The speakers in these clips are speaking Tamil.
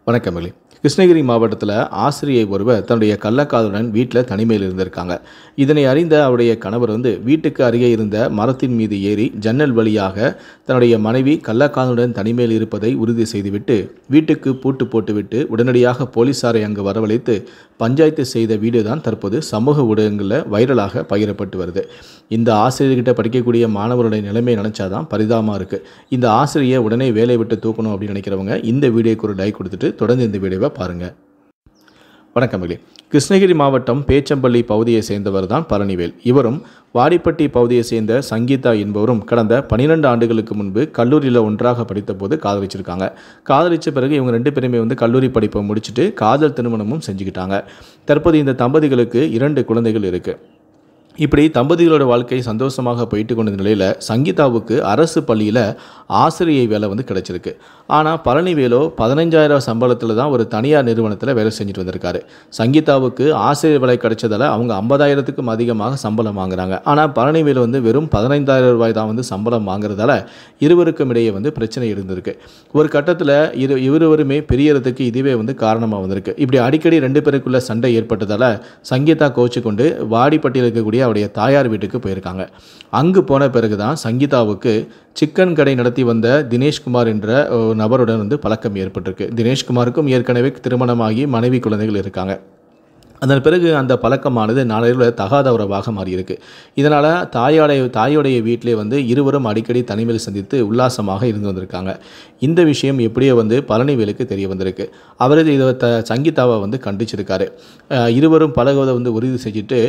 வணக்கமில்லை. கிருஷ்ணகிரி மாவட்டத்தில் ஆசிரியை ஒருவர் தன்னுடைய கள்ளக்காதலுடன் வீட்டில் தனிமையில் இருந்திருக்காங்க. இதனை அறிந்த அவருடைய கணவர் வீட்டுக்கு அருகே இருந்த மரத்தின் மீது ஏறி ஜன்னல் வழியாக தன்னுடைய மனைவி கள்ளக்காதலுடன் தனிமையில் இருப்பதை உறுதி செய்துவிட்டு வீட்டுக்கு பூட்டு போட்டுவிட்டு உடனடியாக போலீசாரை அங்கு வரவழைத்து பஞ்சாயத்து செய்த வீடியோ தான் தற்போது சமூக ஊடகங்களில் வைரலாக பகிரப்பட்டு வருது. இந்த ஆசிரியர்கிட்ட படிக்கக்கூடிய மாணவருடைய நிலைமை நினைச்சாதான் பரிதாபமாக இருக்குது. இந்த ஆசிரியை உடனே வேலையை விட்டு தூக்கணும் அப்படின்னு நினைக்கிறவங்க இந்த வீடியோக்கு ஒரு லைக் கொடுத்துட்டு தொடர்ந்து இந்த வீடியோவை பாருங்கள். வணக்கமில்லை. கிருஷ்ணகிரி மாவட்டம் பேச்சம்பள்ளி பகுதியை சேர்ந்தவர் தான் பழனிவேல். இவரும் வாடிப்பட்டி பகுதியை சேர்ந்த சங்கீதா என்பவரும் கடந்த 12 ஆண்டுகளுக்கு முன்பு கல்லூரியில் ஒன்றாக படித்த போது காதலிச்சிருக்காங்க. காதலிச்ச பிறகு இவங்க 2 பேருமே கல்லூரி படிப்பை முடிச்சுட்டு காதல் திருமணமும் செஞ்சுக்கிட்டாங்க. தற்போது இந்த தம்பதிகளுக்கு 2 குழந்தைகள் இருக்குது. இப்படி தம்பதிகளோட வாழ்க்கை சந்தோஷமாக போயிட்டு கொண்ட நிலையில் சங்கீதாவுக்கு அரசு பள்ளியில் ஆசிரியை வேலை கிடைச்சிருக்கு. ஆனால் பழனிவேலோ 15,000 சம்பளத்தில் தான் ஒரு தனியார் நிறுவனத்தில் வேலை செஞ்சுட்டு வந்திருக்காரு. சங்கீதாவுக்கு ஆசிரியர் வேலை கிடைச்சதால் அவங்க 50,000க்கும் அதிகமாக சம்பளம் வாங்குறாங்க. ஆனால் பழனிவேலு வெறும் 15,000 ரூபாய் தான் சம்பளம் வாங்குறதால இருவருக்கும் இடையே பிரச்சனை இருந்திருக்கு. ஒரு கட்டத்தில் இருவருமே பிரியறதுக்கு இதுவே காரணமாக வந்திருக்கு. இப்படி அடிக்கடி 2 பேருக்குள்ள சண்டை ஏற்பட்டதால் சங்கீதா கோச்சு கொண்டு வாடிப்பட்டியில் இருக்கக்கூடிய அவருடைய தாயார் வீட்டுக்கு போயிருக்காங்க. அங்கு போன பிறகுதான் சங்கீதாவுக்கு சிக்கன் கடை நடத்தி வந்த தினேஷ்குமார் என்ற நபருடன் பழக்கம் ஏற்பட்டிருக்கு. தினேஷ்குமாருக்கும் ஏற்கனவே திருமணமாகி மனைவி குழந்தைகள் இருக்காங்க. அதன் பிறகு அந்த பழக்கமானது நாளையில் தகாத உறவாக மாறியிருக்கு. இதனால் தாயோடைய வீட்டிலே இருவரும் அடிக்கடி தனிமையில் சந்தித்து உல்லாசமாக இருந்து வந்திருக்காங்க. இந்த விஷயம் எப்படியோ பழனிவேலுக்கு தெரிய வந்திருக்கு. அவர் இதை சங்கீதாவை கண்டிச்சிருக்காரு. இருவரும் பழகுவதை உறுதி செஞ்சுட்டு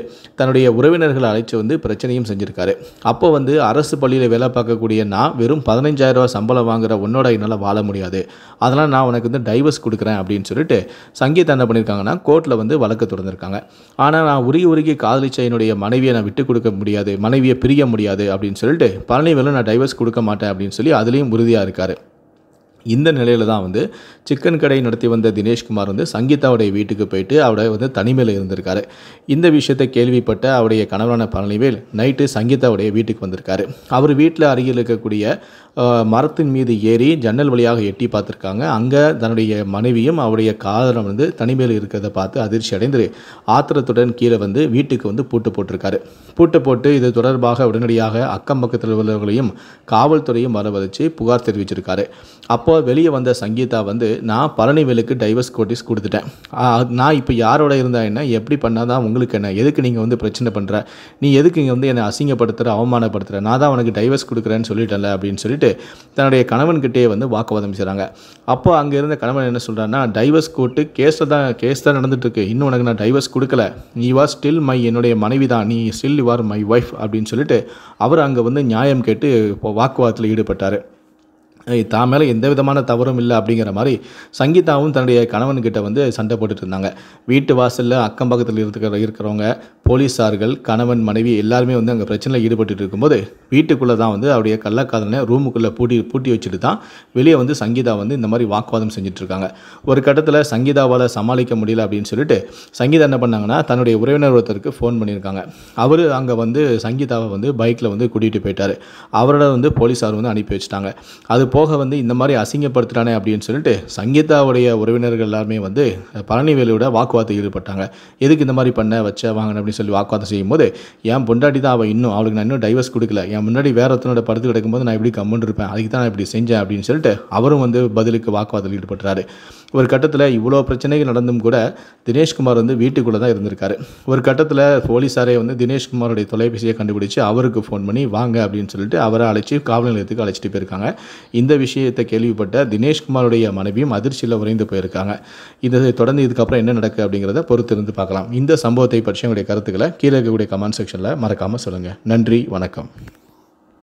தன்னுடைய உறவினர்களை அழைச்சி பிரச்சனையும் செஞ்சுருக்காரு. அப்போ அரசு பள்ளியில் வேலை பார்க்கக்கூடிய நான் வெறும் 15,000 ரூபா சம்பளம் வாங்குற உன்னோட என்னால் வாழ முடியாது, அதனால் நான் உனக்கு டைவர்ஸ் கொடுக்குறேன் அப்படின்னு சொல்லிட்டு சங்கீதா என்ன பண்ணியிருக்காங்கன்னா கோர்ட்டில் வழக்கு இருந்திருக்காங்க. ஆனால் நான் உருகி காதலிச்ச என்னுடைய மனைவியை நான் விட்டு கொடுக்க முடியாது, மனைவியை பிரிய முடியாது அப்படின்னு சொல்லிட்டு பழனிவேலு நான் டைவர்ஸ் கொடுக்க மாட்டேன் அப்படின்னு சொல்லி அதுலேயும் உறுதியாக இருக்காரு. இந்த நிலையில் தான் சிக்கன் கடை நடத்தி வந்த தினேஷ்குமார் சங்கீதாவுடைய வீட்டுக்கு போயிட்டு அவரை தனிமையில் இருந்திருக்காரு. இந்த விஷயத்தை கேள்விப்பட்ட அவருடைய கணவரான பழனிவேல் நைட்டு சங்கீதாவுடைய வீட்டுக்கு வந்திருக்காரு. அவர் வீட்டில் அருகில் இருக்கக்கூடிய மரத்தின் மீது ஏறி ஜன்னல் வழியாக எட்டி பார்த்துருக்காங்க. அங்கே தன்னுடைய மனைவியும் அவருடைய காதலன் தனிமையில் இருக்கிறத பார்த்து அதிர்ச்சி அடைந்து ஆத்திரத்துடன் கீழே வீட்டுக்கு பூட்டு போட்டிருக்காரு. பூட்டு போட்டு இது தொடர்பாக உடனடியாக அக்கம் பக்கத்தில் உள்ளவர்களையும் காவல்துறையும் வரவழைச்சு புகார் தெரிவிச்சிருக்காரு. அப்போ வெளியே வந்த சங்கீதா நான் பழனிவேலுக்கு டைவர்ஸ் நோட்டீஸ் கொடுத்துட்டேன், நான் இப்போ யாரோட இருந்தா என்ன, எப்படி பண்ணாதான் உங்களுக்கு என்ன, எதுக்கு நீங்கள் பிரச்சனை பண்ணுற, நீ எதுக்கு இங்கே என்னை அசிங்கப்படுத்துகிற அவமானப்படுத்துகிற, நான் தான் உனக்கு டைவர்ஸ் கொடுக்குறேன்னு சொல்லிட்டேன்ல அப்படின்னு சொல்லிட்டு தன்னுடைய கணவன்கிட்டே வாக்குவாதம் செய்கிறாங்க. அப்போ அங்கே இருந்த கணவன் என்ன சொல்கிறான்னா, டைவர்ஸ் கோர்ட்டு கேஸ் தான் நடந்துட்டுருக்கு, இன்னும் உனக்கு நான் டைவர்ஸ் கொடுக்கல, நீ வாஸ் ஸ்டில் என்னுடைய மனைவி தான், நீ still you are my wife அப்படின்னு சொல்லிட்டு அவர் அங்கே நியாயம் கேட்டு வாக்குவாதத்தில் ஈடுபட்டார். தான் மேலே எந்த விதமான தவறும் இல்லை அப்படிங்கிற மாதிரி சங்கீதாவும் தன்னுடைய கணவன்கிட்ட சண்டை போட்டுட்டு இருந்தாங்க. வீட்டு வாசலில் அக்கம் பக்கத்தில் இருக்கிறவங்க, போலீஸார்கள், கணவன், மனைவி எல்லாருமே அங்கே பிரச்சனையில் ஈடுபட்டு இருக்கும்போது வீட்டுக்குள்ளே தான் அவருடைய கள்ளக்காதலனை ரூமுக்குள்ளே பூட்டி வச்சுட்டு தான் வெளியே சங்கீதா இந்த மாதிரி வாக்குவாதம் செஞ்சுட்டு இருக்காங்க. ஒரு கட்டத்தில் சங்கீதாவால் சமாளிக்க முடியல அப்படின்னு சொல்லிட்டு சங்கீதா என்ன பண்ணாங்கன்னா தன்னுடைய உறவினர் ஒருத்தருக்கு ஃபோன் பண்ணியிருக்காங்க. அவர் அங்கே சங்கீதாவை பைக்கில் கூட்டிகிட்டு போயிட்டார். அவரோட போலீஸார் அனுப்பி வச்சுட்டாங்க. அது போக இந்த மாதிரி அசிங்கப்படுத்துகிறானே அப்படின்னு சொல்லிட்டு சங்கீதாவுடைய உறவினர்கள் எல்லாருமே பழனிவேலோட வாக்குவாதத்தில் ஈடுபட்டாங்க. எதுக்கு இந்த மாதிரி பண்ண வச்ச வாங்கின அப்படின்னு சொல்லி வாக்குவாதம் செய்யும்போது, என் பொண்டாட்டி தான் அவளுக்கு நான் இன்னும் டைவர்ஸ் கொடுக்கல, என் முன்னாடி வேற ஒருத்தனோட படுத்து கிடக்கும்போது நான் எப்படி கம்முன்னு இருப்பேன், அதுக்கு தான் நான் இப்படி செஞ்சேன் அப்படின்னு சொல்லிட்டு அவரும் பதிலுக்கு வாக்குவாதத்தில் ஈடுபட்டுறாரு. ஒரு கட்டத்தில் இவ்வளோ பிரச்சனைகள் நடந்தும் கூட தினேஷ்குமார் வீட்டுக்குள்ளே தான் இருந்திருக்காரு. ஒரு கட்டத்தில் போலீஸாரே தினேஷ்குமாரோடைய தொலைபேசியை கண்டுபிடிச்சு அவருக்கு ஃபோன் பண்ணி வாங்க அப்படின்னு சொல்லிட்டு அவரை அழைச்சி காவல் நிலையத்துக்கு அழைச்சிட்டு போயிருக்காங்க. இந்த விஷயத்தை கேள்விப்பட்ட தினேஷ்குமாருடைய மனைவியும் அதிர்ச்சியில் உறைந்து போயிருக்காங்க. இதை தொடர்ந்து இதுக்கப்புறம் என்ன நடக்குது அப்படிங்கிறத பொறுத்திருந்து பார்க்கலாம். இந்த சம்பவத்தை பற்றி உங்களுடைய கருத்துக்களை கீழே இருக்கக்கூடிய கமெண்ட் செக்ஷனில் மறக்காமல் சொல்லுங்கள். நன்றி, வணக்கம்.